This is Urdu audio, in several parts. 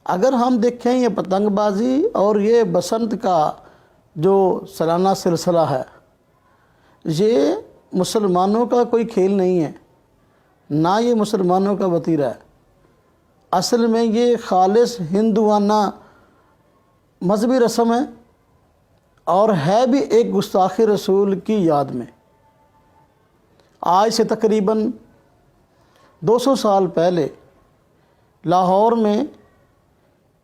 اگر ہم دیکھیں یہ پتنگ بازی اور یہ بسنت کا جو سالانہ سلسلہ ہے، یہ مسلمانوں کا کوئی کھیل نہیں ہے، نہ یہ مسلمانوں کا وتیرہ ہے۔ اصل میں یہ خالص ہندوانہ مذہبی رسم ہے اور ہے بھی ایک گستاخ رسول کی یاد میں۔ آج سے تقریباً 200 سال پہلے لاہور میں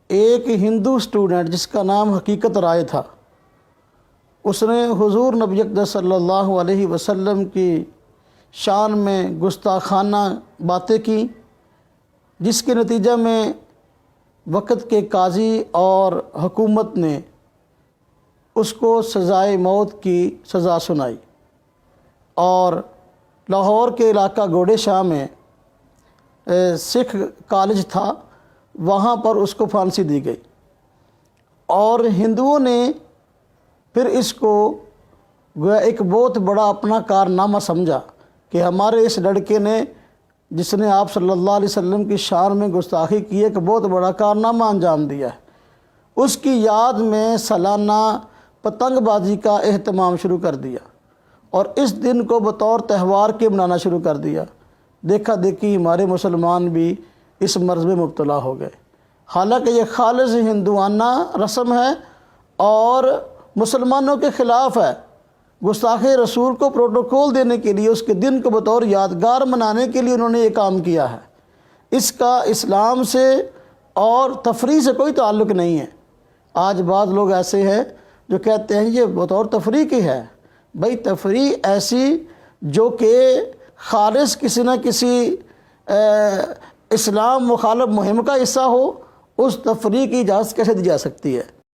ایک ہندو اسٹوڈنٹ جس کا نام حقیقت رائے تھا، اس نے حضور نبی اقدس صلی اللہ علیہ وسلم کی شان میں گستاخانہ باتیں کی، جس کے نتیجہ میں وقت کے قاضی اور حکومت نے اس کو سزائے موت کی سزا سنائی، اور لاہور کے علاقہ گوڑے شاہ میں سکھ کالج تھا، وہاں پر اس کو پھانسی دی گئی، اور ہندوؤں نے پھر اس کو گویا ایک بہت بڑا اپنا کارنامہ سمجھا کہ ہمارے اس لڑکے نے، جس نے آپ صلی اللہ علیہ وسلم کی شان میں گستاخی کی ہے، ایک بہت بڑا کارنامہ انجام دیا ہے۔ اس کی یاد میں سالانہ پتنگ بازی کا اہتمام شروع کر دیا اور اس دن کو بطور تہوار کے منانا شروع کر دیا۔ دیکھا دیکھی ہمارے مسلمان بھی اس مرض میں مبتلا ہو گئے، حالانکہ یہ خالص ہندوانہ رسم ہے اور مسلمانوں کے خلاف ہے۔ گستاخ رسول کو پروٹوکول دینے کے لیے، اس کے دن کو بطور یادگار منانے کے لیے انہوں نے یہ کام کیا ہے۔ اس کا اسلام سے اور تفریح سے کوئی تعلق نہیں ہے۔ آج بعض لوگ ایسے ہیں جو کہتے ہیں یہ بطور تفریح کی ہے۔ بھئی تفریح ایسی جو کہ خالص کسی نہ کسی اسلام مخالف مہم کا حصہ ہو، اس تفریح کی اجازت کیسے دی جا سکتی ہے؟